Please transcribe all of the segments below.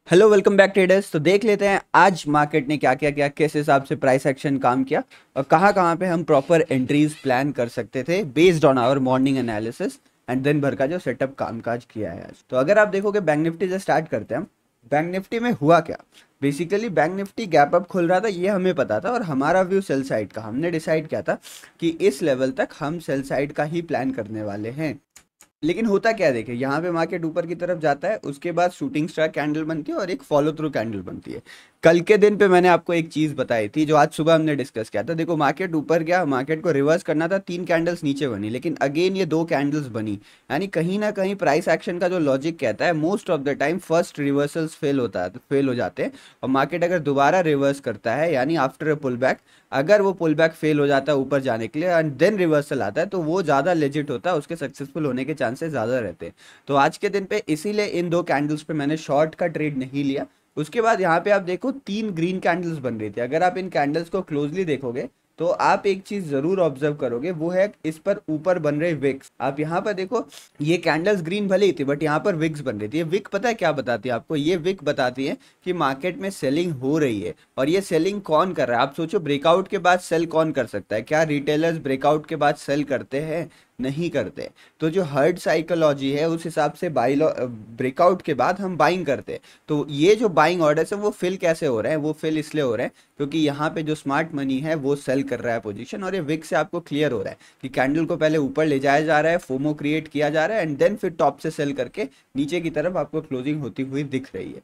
Hello welcome back traders. तो देख लेते हैं आज मार्केट ने क्या क्या किया, किस हिसाब से प्राइस एक्शन काम किया और कहाँ कहाँ पे हम प्रॉपर एंट्रीज प्लान कर सकते थे based on our morning analysis and दिन भर का जो सेटअप कामकाज किया है आज। तो अगर आप देखोगे बैंक निफ्टी से स्टार्ट करते हैं हम। बैंक निफ्टी में हुआ क्या, basically bank Nifty gap up खुल रहा था, ये हमें पता था और हमारा व्यू सेल साइड का, हमने डिसाइड किया था कि इस लेवल तक हम सेल साइड का ही प्लान करने वाले हैं। लेकिन होता क्या है, देखिए यहाँ पे मार्केट ऊपर की तरफ जाता है, उसके बाद शूटिंग स्टार कैंडल बनती है और एक फॉलो थ्रू कैंडल बनती है। कल के दिन पे मैंने आपको एक चीज बताई थी जो आज सुबह हमने डिस्कस किया था। देखो मार्केट ऊपर गया, मार्केट को रिवर्स करना था, 3 कैंडल्स नीचे बनी, लेकिन अगेन ये 2 कैंडल्स बनी। यानी कहीं ना कहीं प्राइस एक्शन का जो लॉजिक कहता है, most of the time first reversals fail हो जाते हैं और मार्केट अगर दोबारा रिवर्स करता है यानी आफ्टर अ पुल बैक, अगर वो पुल बैक फेल हो जाता है ऊपर जाने के लिए एंड देन रिवर्सल आता है तो वो ज़्यादा लेजिट होता है, उसके सक्सेसफुल होने के चांसेस ज़्यादा रहते हैं। तो आज के दिन पे इसीलिए इन 2 कैंडल्स पे मैंने शॉर्ट का ट्रेड नहीं लिया। उसके बाद यहाँ पे आप देखो 3 ग्रीन कैंडल्स बन रही थी। अगर आप इन कैंडल्स को क्लोजली देखोगे तो आप एक चीज जरूर ऑब्जर्व करोगे, वो है इस पर ऊपर बन रहे विक्स। आप यहाँ पर देखो, ये कैंडल्स ग्रीन भले ही थी बट यहाँ पर विक्स बन रही थी। ये विक पता है क्या बताती है आपको? ये विक बताती है कि मार्केट में सेलिंग हो रही है। और ये सेलिंग कौन कर रहा है? आप सोचो, ब्रेकआउट के बाद सेल कौन कर सकता है? क्या रिटेलर्स ब्रेकआउट के बाद सेल करते हैं? नहीं करते। तो जो हर्ड साइकोलॉजी है उस हिसाब से बाई ब्रेकआउट के बाद हम बाइंग करते हैं। तो ये जो बाइंग ऑर्डर्स है वो फिल कैसे हो रहे हैं? वो फिल इसलिए हो रहे हैं क्योंकि यहाँ पे जो स्मार्ट मनी है वो सेल कर रहा है पोजीशन, और ये विक से आपको क्लियर हो रहा है कि कैंडल को पहले ऊपर ले जाया जा रहा है, फोमो क्रिएट किया जा रहा है एंड देन फिर टॉप से सेल करके नीचे की तरफ आपको क्लोजिंग होती हुई दिख रही है।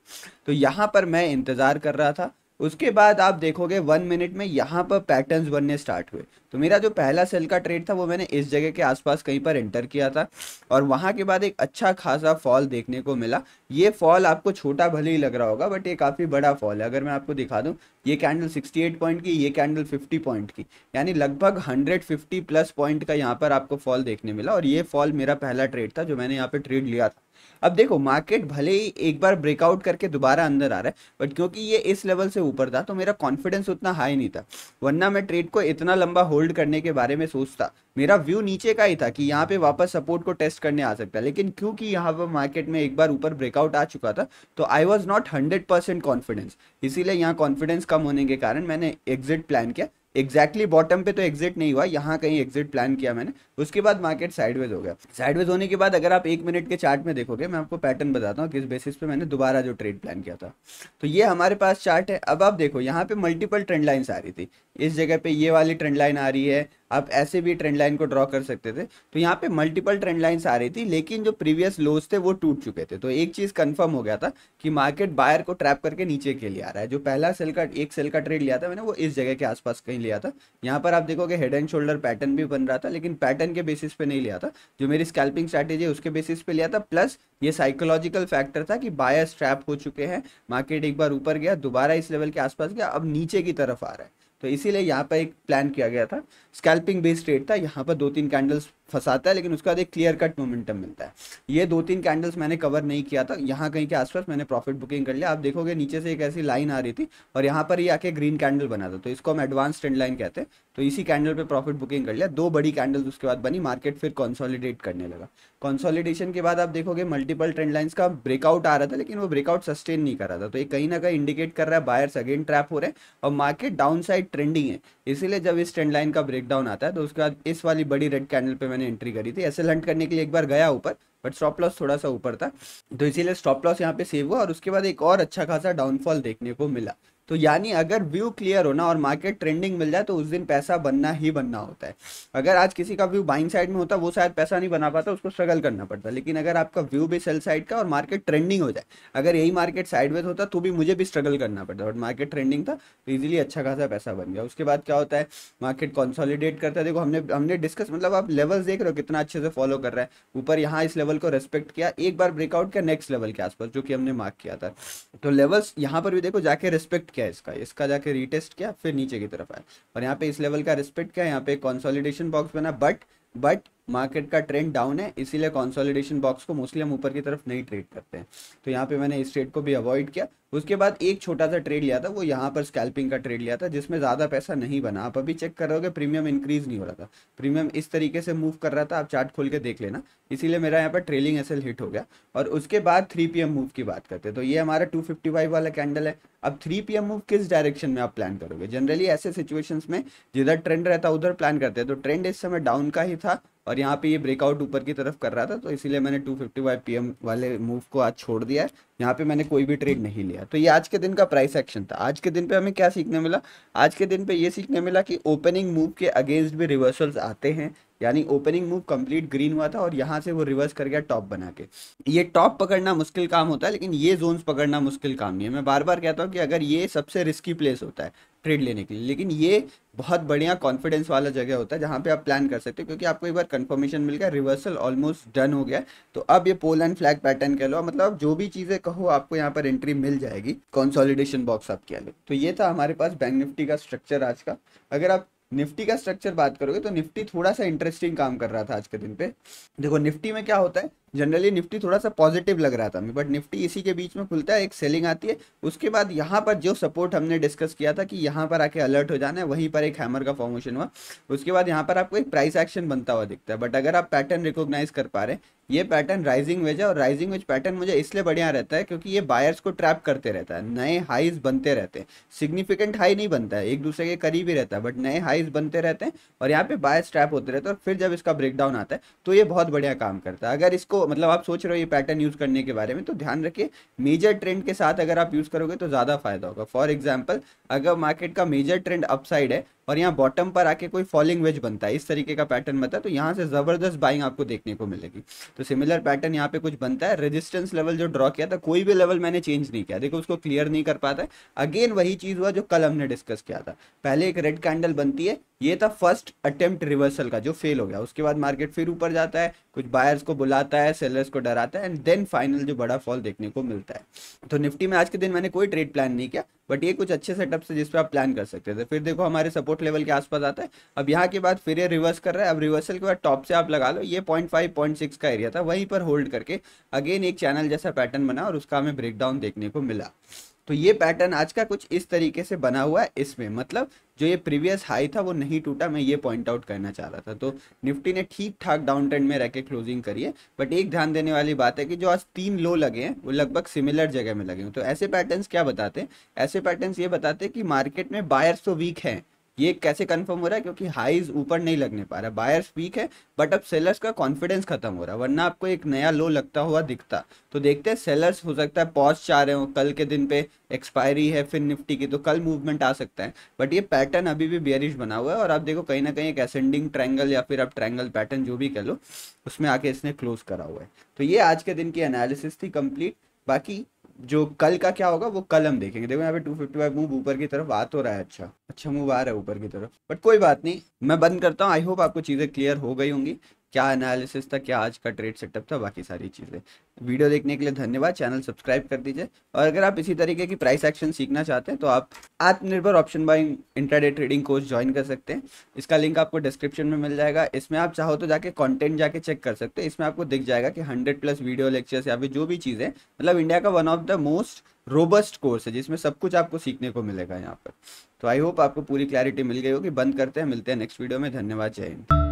तो यहाँ पर मैं इंतजार कर रहा था। उसके बाद आप देखोगे 1 मिनट में यहाँ पर पैटर्न्स बनने स्टार्ट हुए। तो मेरा जो पहला सेल का ट्रेड था वो मैंने इस जगह के आसपास कहीं पर एंटर किया था और वहां के बाद एक अच्छा खासा फॉल देखने को मिला। ये फॉल आपको छोटा भले ही लग रहा होगा बट ये काफी बड़ा फॉल है। अगर मैं आपको दिखा दूं, ये कैंडल 68 पॉइंट की, ये कैंडल 50 पॉइंट की, यानी लगभग 150 प्लस पॉइंट का यहाँ पर आपको फॉल देखने मिला। और ये फॉल मेरा पहला ट्रेड था जो मैंने यहाँ पे ट्रेड लिया था। अब देखो मार्केट भले ही एक बार ब्रेकआउट करके दोबारा अंदर आ रहा है बट क्योंकि ये इस लेवल से ऊपर था तो मेरा कॉन्फिडेंस उतना हाई नहीं था, वरना मैं ट्रेड को इतना लंबा होल्ड करने के बारे में सोचता। मेरा व्यू नीचे का ही था कि यहाँ पे वापस सपोर्ट को टेस्ट करने आ सकता है, लेकिन क्योंकि यहाँ पर मार्केट में एक बार ऊपर ब्रेकआउट आ चुका था तो आई वॉज नॉट 100% कॉन्फिडेंस। इसीलिए यहाँ कॉन्फिडेंस कम होने के कारण मैंने एग्जिट प्लान किया। एग्जैक्टली बॉटम पे तो एग्जिट नहीं हुआ, यहाँ कहीं एग्जिट प्लान किया मैंने। उसके बाद मार्केट साइडवेज हो गया। साइडवेज होने के बाद अगर आप 1 मिनट के चार्ट में देखोगे, मैं आपको पैटर्न बताता हूँ किस बेसिस पे मैंने दोबारा जो ट्रेड प्लान किया था। तो ये हमारे पास चार्ट है। अब आप देखो यहाँ पे मल्टीपल ट्रेंड लाइन्स आ रही थी। इस जगह पे ये वाली ट्रेंड लाइन आ रही है, आप ऐसे भी ट्रेंड लाइन को ड्रॉ कर सकते थे। तो यहाँ पे मल्टीपल ट्रेंड लाइन्स आ रही थी, लेकिन जो प्रीवियस लोज थे वो टूट चुके थे। तो एक चीज कंफर्म हो गया था कि मार्केट बायर को ट्रैप करके नीचे के लिए आ रहा है। जो पहला सेल का ट्रेड लिया था मैंने, वो इस जगह के आसपास कहीं लिया था। यहाँ पर आप देखोगे हेड एंड शोल्डर पैटर्न भी बन रहा था, लेकिन पैटर्न के बेसिस पे नहीं लिया था, जो मेरी स्कैल्पिंग स्ट्रैटेजी है उसके बेसिस पे लिया था। प्लस ये साइकोलॉजिकल फैक्टर था कि बायर्स ट्रैप हो चुके हैं, मार्केट एक बार ऊपर गया, दोबारा इस लेवल के आसपास गया, अब नीचे की तरफ आ रहा है। तो इसीलिए यहाँ पर एक प्लान किया गया था, स्कैल्पिंग बेस्ड ट्रेड था। यहाँ पर 2-3 कैंडल्स फंसाता है लेकिन उसके बाद एक क्लियर कट मोमेंटम मिलता है। ये 2-3 कैंडल्स मैंने कवर नहीं किया था, यहाँ कहीं के आसपास मैंने प्रॉफिट बुकिंग कर लिया। आप देखोगे नीचे से एक ऐसी लाइन आ रही थी और यहाँ पर ये आके ग्रीन कैंडल बना था, तो इसको हम एडवांस ट्रेंड लाइन कहते हैं। तो इसी कैंडल पे प्रॉफिट बुकिंग कर लिया। 2 बड़ी कैंडल्स उसके बाद बनी, मार्केट फिर कंसोलिडेट करने लगा। कंसोलिडेशन के बाद आप देखोगे मल्टीपल ट्रेंड लाइंस का ब्रेकआउट आ रहा था, लेकिन वो ब्रेकआउट सस्टेन नहीं कर रहा था। तो ये कहीं ना कहीं इंडिकेट कर रहा है बायर्स अगेन ट्रैप हो रहे हैं और मार्केट डाउन साइड ट्रेंडिंग है। इसीलिए जब इस ट्रेंड लाइन का ब्रेकडाउन आता है तो उसके बाद इस वाली बड़ी रेड कैंडल पे मैंने एंट्री करी थी। ऐसे हंट करने के लिए एक बार गया ऊपर बट स्टॉप लॉस थोड़ा सा ऊपर था, तो इसीलिए स्टॉप लॉस यहाँ पे सेव हुआ और उसके बाद एक और अच्छा खासा डाउनफॉल देखने को मिला। तो यानी अगर व्यू क्लियर हो ना और मार्केट ट्रेंडिंग मिल जाए तो उस दिन पैसा बनना ही बनना होता है। अगर आज किसी का व्यू बाइंग साइड में होता वो शायद पैसा नहीं बना पाता, उसको स्ट्रगल करना पड़ता। लेकिन अगर आपका व्यू भी सेल साइड का और मार्केट ट्रेंडिंग हो जाए, अगर यही मार्केट साइडवेज होता तो भी मुझे भी स्ट्रगल करना पड़ता, बट मार्केट ट्रेंडिंग था तो इजीली अच्छा खासा पैसा बन गया। उसके बाद क्या होता है, मार्केट कंसोलिडेट करता है। देखो हमने हमने डिस्कस, मतलब आप लेवल्स देख रहे हो कितना अच्छे से फॉलो कर रहा है। ऊपर यहाँ इस लेवल को रेस्पेक्ट किया, एक बार ब्रेकआउट किया नेक्स्ट लेवल के आसपास जो कि हमने मार्क किया था। तो लेवल्स यहाँ पर भी देखो जाके रिस्पेक्ट किया, इसका इसका जाके रीटेस्ट किया, फिर नीचे की तरफ आया और यहाँ पे इस लेवल का रिस्पेक्ट किया। यहाँ पे कंसोलिडेशन बॉक्स बना बट बट मार्केट का ट्रेंड डाउन है, इसीलिए कंसोलिडेशन बॉक्स को मोस्टली हम ऊपर की तरफ नहीं ट्रेड करते हैं। तो यहाँ पे मैंने इस ट्रेड को भी अवॉइड किया। उसके बाद एक छोटा सा ट्रेड लिया था, वो यहाँ पर स्कैल्पिंग का ट्रेड लिया था, जिसमें ज़्यादा पैसा नहीं बना। आप अभी चेक कर रहे हो कि प्रीमियम इंक्रीज नहीं हो रहा था, प्रीमियम इस तरीके से मूव कर रहा था, आप चार्ट खोल के देख लेना। इसीलिए मेरा यहाँ पर ट्रेलिंग एसएल हिट हो गया। और उसके बाद 3 PM मूव की बात करते हैं, तो ये हमारा 255 वाला कैंडल है। अब 3 PM मूव किस डायरेक्शन में आप प्लान करोगे? जनरली ऐसे सिचुएशंस में जिधर ट्रेंड रहता है उधर प्लान करते हैं। तो ट्रेंड इस समय डाउन का ही था और यहाँ पे ये ब्रेकआउट ऊपर की तरफ कर रहा था, तो इसीलिए मैंने 255 PM वाले मूव को आज छोड़ दिया है। यहाँ पे मैंने कोई भी ट्रेड नहीं लिया। तो ये आज के दिन का प्राइस एक्शन था। आज के दिन पे हमें क्या सीखने मिला? आज के दिन पे ये सीखने मिला कि ओपनिंग मूव के अगेंस्ट भी रिवर्सल्स आते हैं। यानी ओपनिंग मूव कंप्लीट ग्रीन हुआ था और यहाँ से वो रिवर्स कर गया टॉप बना के। ये टॉप पकड़ना मुश्किल काम होता है, लेकिन ये जोन्स पकड़ना मुश्किल काम नहीं है। मैं बार बार कहता हूँ कि अगर ये सबसे रिस्की प्लेस होता है ट्रेड लेने के लिए, लेकिन ये बहुत बढ़िया कॉन्फिडेंस वाला जगह होता है जहाँ पे आप प्लान कर सकते हो, क्योंकि आपको एक बार कंफर्मेशन मिल गया, रिवर्सल ऑलमोस्ट डन हो गया। तो अब ये पोल एंड फ्लैग पैटर्न कह लो, मतलब जो भी चीज़ें कहो आपको यहाँ पर एंट्री मिल जाएगी। कंसोलिडेशन बॉक्स आप कह लो। तो ये था हमारे पास बैंक निफ्टी का स्ट्रक्चर आज का। अगर आप निफ्टी का स्ट्रक्चर बात करोगे तो निफ्टी थोड़ा सा इंटरेस्टिंग काम कर रहा था आज के दिन पे। देखो निफ्टी में क्या होता है, जनरली निफ्टी थोड़ा सा पॉजिटिव लग रहा था हमें, बट निफ्टी इसी के बीच में खुलता है, एक सेलिंग आती है। उसके बाद यहाँ पर जो सपोर्ट हमने डिस्कस किया था कि यहाँ पर आके अलर्ट हो जाना है, वहीं पर एक हैमर का फॉर्मेशन हुआ। उसके बाद यहाँ पर आपको एक प्राइस एक्शन बनता हुआ दिखता है। बट अगर आप पैटर्न रिकॉग्नाइज कर पा रहे हैं, ये पैटर्न राइजिंग वेज है, और राइजिंग वेज पैटर्न मुझे इसलिए बढ़िया रहता है क्योंकि ये बायर्स को ट्रैप करते रहता है। नए हाईज बनते रहते हैं, सिग्निफिकेंट हाई नहीं बनता है, एक दूसरे के करीब ही रहता है, बट नए हाईज बनते रहते हैं और यहाँ पे बायर्स ट्रैप होते रहते हैं। और फिर जब इसका ब्रेकडाउन आता है तो ये बहुत बढ़िया काम करता है। अगर इसको मतलब आप सोच रहे हो ये पैटर्न यूज करने के बारे में, तो ध्यान रखिए मेजर ट्रेंड के साथ अगर आप यूज करोगे तो ज्यादा फायदा होगा। फॉर एग्जांपल, अगर मार्केट का मेजर ट्रेंड अपसाइड है और यहाँ बॉटम पर आके कोई फॉलिंग वेज बनता है, इस तरीके का पैटर्न बनता है, तो यहाँ से जबरदस्त बाइंग आपको देखने को मिलेगी। तो सिमिलर पैटर्न यहाँ पे कुछ बनता है। रेजिस्टेंस लेवल जो ड्रॉ किया था, कोई भी लेवल मैंने चेंज नहीं किया, देखो उसको क्लियर नहीं कर पाता है। अगेन वही चीज हुआ जो कल हमने डिस्कस किया था। पहले एक रेड कैंडल बनती है, ये था फर्स्ट अटेम्प्ट रिवर्सल का जो फेल हो गया। उसके बाद मार्केट फिर ऊपर जाता है, कुछ बायर्स को बुलाता है, सेलर्स को डराता है, एंड देन फाइनल जो बड़ा फॉल देखने को मिलता है। तो निफ्टी में आज के दिन मैंने कोई ट्रेड प्लान नहीं किया, बट ये कुछ अच्छे सेटअप से जिस पे आप प्लान कर सकते थे। फिर देखो हमारे सपोर्ट लेवल के आसपास आता है। अब यहाँ के बाद फिर ये रिवर्स कर रहा है। अब रिवर्सल के बाद टॉप से आप लगा लो, ये 0.5 0.6 का एरिया था, वहीं पर होल्ड करके अगेन एक चैनल जैसा पैटर्न बना और उसका हमें ब्रेकडाउन देखने को मिला। तो ये पैटर्न आज का कुछ इस तरीके से बना हुआ है। इसमें मतलब जो ये प्रीवियस हाई था वो नहीं टूटा, मैं ये पॉइंट आउट करना चाह रहा था। तो निफ्टी ने ठीक ठाक डाउन ट्रेंड में रह के क्लोजिंग करी है। बट एक ध्यान देने वाली बात है कि जो आज 3 लो लगे हैं वो लगभग सिमिलर जगह में लगे हैं। तो ऐसे पैटर्न्स क्या बताते हैं? ऐसे पैटर्न्स ये बताते हैं कि मार्केट में बायर्स तो वीक हैं। ये कैसे कंफर्म हो रहा है? क्योंकि हाईज ऊपर नहीं लगने पा रहा, बायर्स वीक है, बट अब सेलर्स का कॉन्फिडेंस खत्म हो रहा है, वरना आपको एक नया लो लगता हुआ दिखता। तो देखते हैं, सेलर्स हो सकता है पॉज चाह रहे हो, कल के दिन पे एक्सपायरी है फिर निफ्टी की, तो कल मूवमेंट आ सकता है। बट ये पैटर्न अभी भी बेयरिश बना हुआ है और आप देखो कहीं ना कहीं एक असेंडिंग ट्रायंगल या फिर आप ट्रायंगल पैटर्न जो भी कह लो, उसमें आके इसने क्लोज करा हुआ है। तो ये आज के दिन की एनालिसिस थी कंप्लीट। बाकी जो कल का क्या होगा वो कल हम देखेंगे। देखो यहाँ पे 255 मूव ऊपर की तरफ आ तो रहा है, अच्छा मूव आ रहा है ऊपर की तरफ, बट कोई बात नहीं, मैं बंद करता हूँ। आई होप आपको चीज़ें क्लियर हो गई होंगी, क्या एनालिसिस था, क्या आज का ट्रेड सेटअप था, बाकी सारी चीज़ें। वीडियो देखने के लिए धन्यवाद, चैनल सब्सक्राइब कर दीजिए। और अगर आप इसी तरीके की प्राइस एक्शन सीखना चाहते हैं तो आप आत्मनिर्भर option buying intraday trading course join कर सकते हैं। इसका लिंक आपको डिस्क्रिप्शन में मिल जाएगा। इसमें आप चाहो तो जाके कंटेंट जाके चेक कर सकते हैं। इसमें आपको दिख जाएगा कि 100+ वीडियो लेक्चर्स या फिर जो भी चीज़ें, मतलब इंडिया का one of the most robust course है जिसमें सब कुछ आपको सीखने को मिलेगा यहाँ पर। तो आई होप आपको पूरी क्लैरिटी मिल गई होगी। बंद करते हैं, मिलते हैं नेक्स्ट वीडियो में। धन्यवाद, जय हिंद।